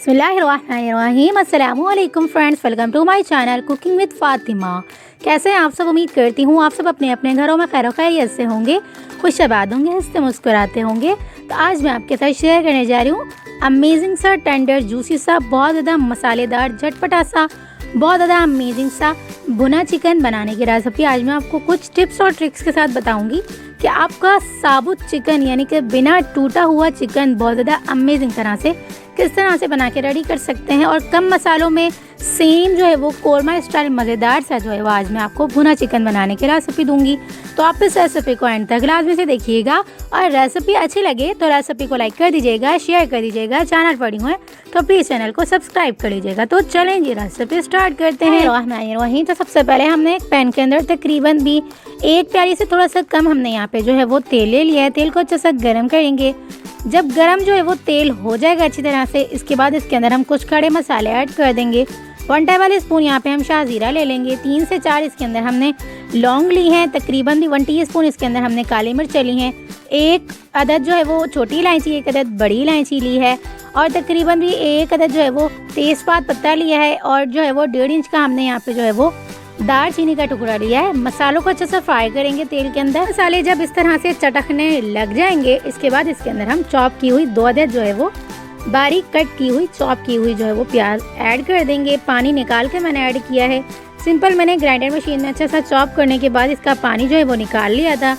बिस्मिल्लाहिर्रहमानिर्रहीम। अस्सलामुअलैकुम friends, welcome to my channel cooking with Fatima. कैसे हैं आप सब? उम्मीद करती हूँ आप सब अपने अपने घरों में खैर खैरियत से होंगे, खुशआबाद होंगे, हंसते मुस्कुराते होंगे। तो आज मैं आपके साथ शेयर करने जा रही हूँ अमेजिंग सा, टेंडर, जूसी सा, बहुत ज़्यादा मसालेदार, झटपटा सा, बहुत ज़्यादा अमेजिंग सा भुना चिकन बनाने की रेसिपी। आज मैं आपको कुछ टिप्स और ट्रिक्स के साथ बताऊंगी कि आपका साबुत चिकन यानी कि बिना टूटा हुआ चिकन बहुत ज़्यादा अमेजिंग तरह से किस तरह से बना के रेडी कर सकते हैं और कम मसालों में सेम जो है वो कोरमा स्टाइल मज़ेदार सा जो है वो आज मैं आपको भुना चिकन बनाने की रेसिपी दूंगी। तो आप इस रेसिपी को एंड तक लाजमी से देखिएगा और रेसिपी अच्छी लगे तो रेसिपी को लाइक कर दीजिएगा, शेयर कर दीजिएगा। चैनल पर न्यू है तो प्लीज़ चैनल को सब्सक्राइब कर लीजिएगा। तो चलें जी रेसिपी स्टार्ट करते हैं। वहीं तो सबसे पहले हमने एक पैन के अंदर तकरीबन भी एक प्याली से थोड़ा सा कम हमने यहाँ पे जो है वो तेल ले लिया है। तेल को अच्छे से गर्म करेंगे। जब गरम जो है वो तेल हो जाएगा अच्छी तरह से, इसके बाद इसके अंदर हम कुछ खड़े मसाले ऐड कर देंगे। 1 टेबल स्पून यहाँ पे हम शाहजीरा ले लेंगे। 3 से 4 इसके अंदर हमने लौंग ली हैं। तकरीबन भी 1 टीस्पून इसके अंदर हमने काली मिर्च ली हैं। 1 अदद जो है वो छोटी इलायची, 1 अदद बड़ी इलायची ली है और तकरीबन भी 1 अदद जो है वो तेज़पात पत्ता लिया है और जो है वो 1.5 इंच का हमने यहाँ पे जो है वो दालचीनी का टुकड़ा लिया है। मसालों को अच्छे से फ्राई करेंगे तेल के अंदर। मसाले जब इस तरह से चटकने लग जाएंगे, इसके बाद इसके अंदर हम चॉप की हुई 2 अदद जो है वो बारीक कट की हुई चॉप की हुई जो है वो प्याज ऐड कर देंगे। पानी निकाल के मैंने ऐड किया है। सिंपल मैंने ग्राइंडर मशीन में अच्छा सा चॉप करने के बाद इसका पानी जो है वो निकाल लिया था।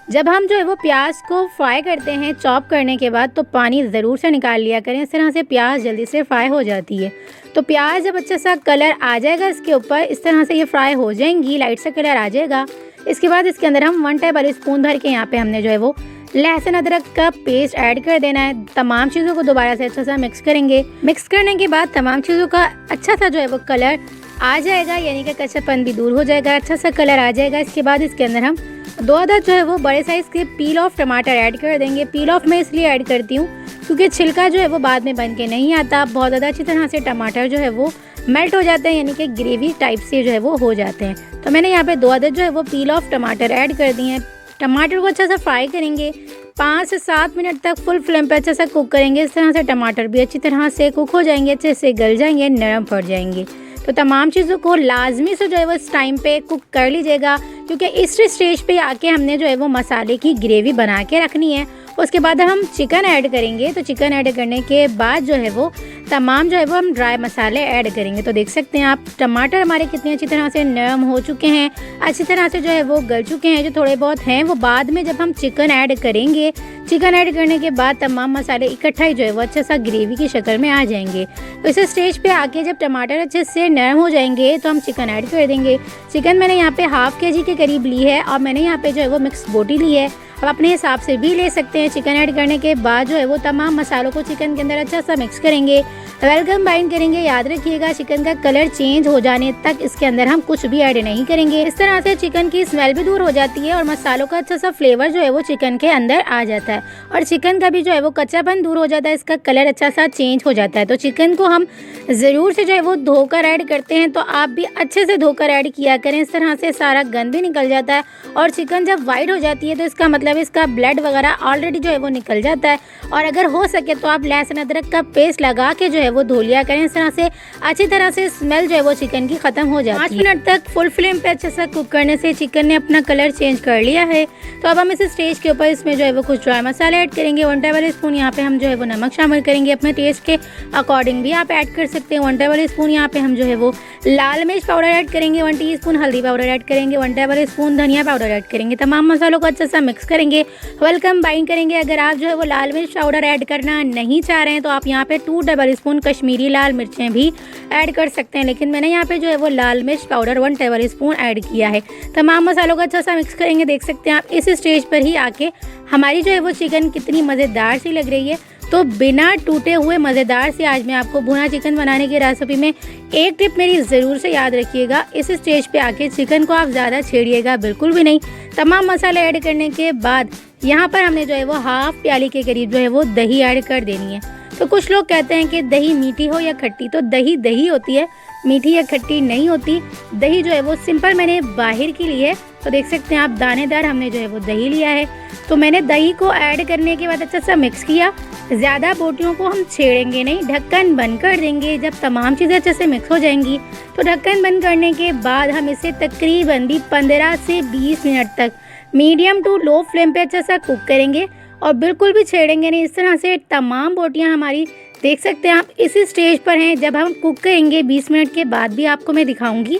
जब हम जो है वो प्याज को फ्राई करते हैं चॉप करने के बाद तो पानी ज़रूर से निकाल लिया करें, इस तरह से प्याज जल्दी से फ्राई हो जाती है। तो प्याज जब अच्छा सा कलर आ जाएगा इसके ऊपर, इस तरह से ये फ्राई हो जाएंगी, लाइट सा कलर आ जाएगा। इसके बाद इसके अंदर हम 1 टेबल स्पून भर के यहाँ पे हमने जो है वो लहसुन अदरक का पेस्ट ऐड कर देना है। तमाम चीज़ों को दोबारा से अच्छा सा मिक्स करेंगे। मिक्स करने के बाद तमाम चीज़ों का अच्छा सा जो है वो कलर आ जाएगा, यानी कि कच्चापन भी दूर हो जाएगा, अच्छा सा कलर आ जाएगा। इसके बाद इसके अंदर हम 2 अदद जो है वो बड़े साइज़ के पील ऑफ टमाटर ऐड कर देंगे। पील ऑफ मैं इसलिए ऐड करती हूँ क्योंकि छिलका जो है वो बाद में बन के नहीं आता। बहुत ज़्यादा अच्छी तरह से टमाटर जो है वो मेल्ट हो जाते हैं, यानी कि ग्रेवी टाइप से जो है वो हो जाते हैं। तो मैंने यहाँ पे 2 अदद जो है वो पील ऑफ टमाटर ऐड कर दिए हैं। टमाटर को अच्छा सा फ्राई करेंगे। 5 से 7 मिनट तक फुल फ्लेम पे अच्छा सा कुक करेंगे। इस तरह से टमाटर भी अच्छी तरह से कुक हो जाएंगे, अच्छे से गल जाएंगे, नरम पड़ जाएंगे। तो तमाम चीज़ों को लाजमी से जो है वो इस टाइम पे कुक कर लीजिएगा क्योंकि इस स्टेज पे आके हमने जो है वो मसाले की ग्रेवी बना के रखनी है। उसके बाद हम चिकन ऐड करेंगे। तो चिकन ऐड करने के बाद जो है वो तमाम जो है वो हम ड्राई मसाले ऐड करेंगे। तो देख सकते हैं आप टमाटर हमारे कितनी अच्छी तरह से नरम हो चुके हैं, अच्छी तरह से जो है वो गल चुके हैं। जो थोड़े बहुत हैं वो बाद में जब हम चिकन ऐड करेंगे, चिकन ऐड करने के बाद तमाम मसाले इकट्ठा ही जो है वो अच्छा सा ग्रेवी की शक्ल में आ जाएंगे। तो इस स्टेज पे आके जब टमाटर अच्छे से नरम हो जाएंगे तो हम चिकन ऐड कर देंगे। चिकन मैंने यहाँ पे ½ kg के करीब ली है और मैंने यहाँ पे जो है वो मिक्स बोटी ली है। अब अपने हिसाब से भी ले सकते हैं। चिकन ऐड करने के बाद जो है वो तमाम मसालों को चिकन के अंदर अच्छा सा मिक्स करेंगे, वेल कंबाइन करेंगे। याद रखिएगा चिकन का कलर चेंज हो जाने तक इसके अंदर हम कुछ भी ऐड नहीं करेंगे। इस तरह से चिकन की स्मेल भी दूर हो जाती है और मसालों का अच्छा सा फ्लेवर जो है वो चिकन के अंदर आ जाता है और चिकन का भी जो है वो कच्चापन दूर हो जाता है, इसका कलर अच्छा सा चेंज हो जाता है। तो चिकन को हम ज़रूर से जो है वो धोकर ऐड करते हैं, तो आप भी अच्छे से धोकर ऐड किया करें। इस तरह से सारा गंद भी निकल जाता है और चिकन जब वाइट हो जाती है तो इसका मतलब इसका ब्लड वगैरह ऑलरेडी जो है वो निकल जाता है। और अगर हो सके तो आप लहसुन अदरक का पेस्ट लगा के जो है वो धो लिया करें। इस तरह से अच्छी तरह से स्मेल जो है वो चिकन की ख़त्म हो जाती है। 5 मिनट तक फुल फ्लेम पे अच्छे से कुक करने से चिकन ने अपना कलर चेंज कर लिया है। तो अब हम इस स्टेज के ऊपर इसमें जो है वो कुछ ड्राई मसाले ऐड करेंगे। 1 टेबल स्पून यहाँ पे हम जो है वो नमक शामिल करेंगे, अपने टेस्ट के अकॉर्डिंग भी आप ऐड कर सकते हैं। 1 टेबल स्पून यहाँ पे हम जो है वो लाल मिर्च पाउडर ऐड करेंगे। 1 टीस्पून हल्दी पाउडर ऐड करेंगे। 1 टेबल स्पून धनिया पाउडर ऐड करेंगे। तमाम मसालों को अच्छे से मिक्स करेंगे, वेलकम बाइंड करेंगे। अगर आप जो है वो लाल मिर्च पाउडर ऐड करना नहीं चाह रहे हैं तो आप यहाँ पे 2 टेबल स्पून कश्मीरी लाल मिर्चें भी ऐड कर सकते हैं, लेकिन मैंने यहाँ पे जो है वो लाल मिर्च पाउडर 1 टेबल स्पून ऐड किया है। तमाम मसालों को अच्छा सा मिक्स करेंगे। देख सकते हैं आप इस स्टेज पर ही आके हमारी जो है वो चिकन कितनी मज़ेदार सी लग रही है। तो बिना टूटे हुए मज़ेदार से आज मैं आपको भुना चिकन बनाने की रेसिपी में एक टिप मेरी ज़रूर से याद रखिएगा। इस स्टेज पे आके चिकन को आप ज़्यादा छेड़िएगा बिल्कुल भी नहीं। तमाम मसाले ऐड करने के बाद यहाँ पर हमने जो है वो ½ प्याली के करीब जो है वो दही ऐड कर देनी है। तो कुछ लोग कहते हैं कि दही मीठी हो या खट्टी, तो दही दही होती है, मीठी या खट्टी नहीं होती। दही जो है वो सिंपल मैंने बाहर की ली है, तो देख सकते हैं आप दानेदार हमने जो है वो दही लिया है। तो मैंने दही को ऐड करने के बाद अच्छा सा मिक्स किया। ज़्यादा बोटियों को हम छेड़ेंगे नहीं, ढक्कन बंद कर देंगे। जब तमाम चीज़ें अच्छे से मिक्स हो जाएंगी तो ढक्कन बंद करने के बाद हम इसे तकरीबन भी 15 से 20 मिनट तक मीडियम टू लो फ्लेम पे अच्छा सा कुक करेंगे और बिल्कुल भी छेड़ेंगे नहीं। इस तरह से तमाम बोटियां हमारी देख सकते हैं आप इसी स्टेज पर हैं। जब हम कुक करेंगे 20 मिनट के बाद भी आपको मैं दिखाऊंगी,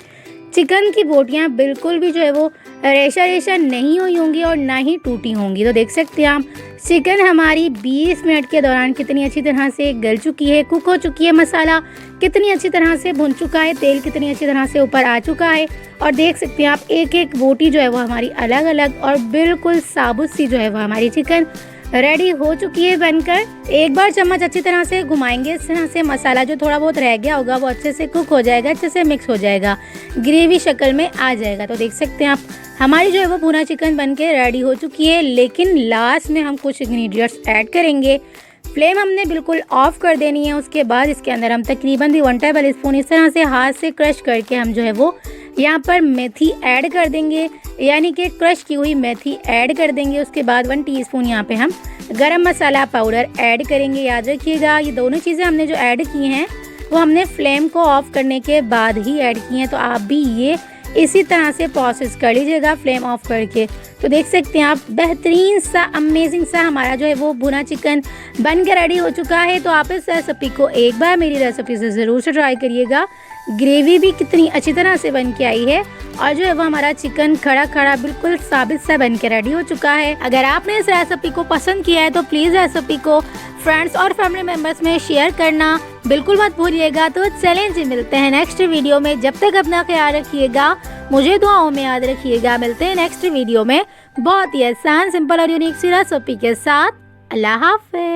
चिकन की बोटियां बिल्कुल भी जो है वो रेशा रेशा नहीं हुई होंगी और ना ही टूटी होंगी। तो देख सकते हैं आप चिकन हमारी 20 मिनट के दौरान कितनी अच्छी तरह से गल चुकी है, कुक हो चुकी है। मसाला कितनी अच्छी तरह से भुन चुका है, तेल कितनी अच्छी तरह से ऊपर आ चुका है। और देख सकते हैं आप एक एक बोटी जो है वो हमारी अलग अलग और बिल्कुल साबुत सी जो है वो हमारी चिकन रेडी हो चुकी है बनकर। एक बार चम्मच अच्छी तरह से घुमाएंगे, इस तरह से मसाला जो थोड़ा बहुत रह गया होगा वो अच्छे से कुक हो जाएगा, अच्छे से मिक्स हो जाएगा, ग्रेवी शक्ल में आ जाएगा। तो देख सकते हैं आप हमारी जो है वो भुना चिकन बनके रेडी हो चुकी है। लेकिन लास्ट में हम कुछ इंग्रेडिएंट्स ऐड करेंगे। फ्लेम हमने बिल्कुल ऑफ कर देनी है। उसके बाद इसके अंदर हम तकरीबन 1 टेबल स्पून इस तरह से हाथ से क्रश करके हम जो है वो यहाँ पर मेथी ऐड कर देंगे, यानी कि क्रश की हुई मेथी ऐड कर देंगे। उसके बाद 1 टीस्पून यहाँ पे हम गरम मसाला पाउडर ऐड करेंगे। याद रखिएगा ये दोनों चीज़ें हमने जो ऐड की हैं वो हमने फ्लेम को ऑफ करने के बाद ही ऐड की हैं। तो आप भी ये इसी तरह से प्रोसेस कर लीजिएगा फ्लेम ऑफ करके। तो देख सकते हैं आप बेहतरीन सा अमेजिंग सा हमारा जो है वो भुना चिकन बन के रेडी हो चुका है। तो आप इस रेसिपी को एक बार मेरी रेसिपी से ज़रूर से ट्राई करिएगा। ग्रेवी भी कितनी अच्छी तरह से बन के आई है और जो है वो हमारा चिकन खड़ा खड़ा बिल्कुल साबित सा बन के रेडी हो चुका है। अगर आपने इस रेसिपी को पसंद किया है तो प्लीज़ रेसिपी को फ्रेंड्स और फैमिली मेम्बर्स में शेयर करना बिल्कुल मत भूलिएगा। तो चलें जी, मिलते हैं नेक्स्ट वीडियो में। जब तक अपना ख्याल रखिएगा, मुझे दुआओं में याद रखिएगा। मिलते हैं नेक्स्ट वीडियो में बहुत ही आसान, सिंपल और यूनिक सी रेसिपी के साथ। अल्लाह हाफ़िज़।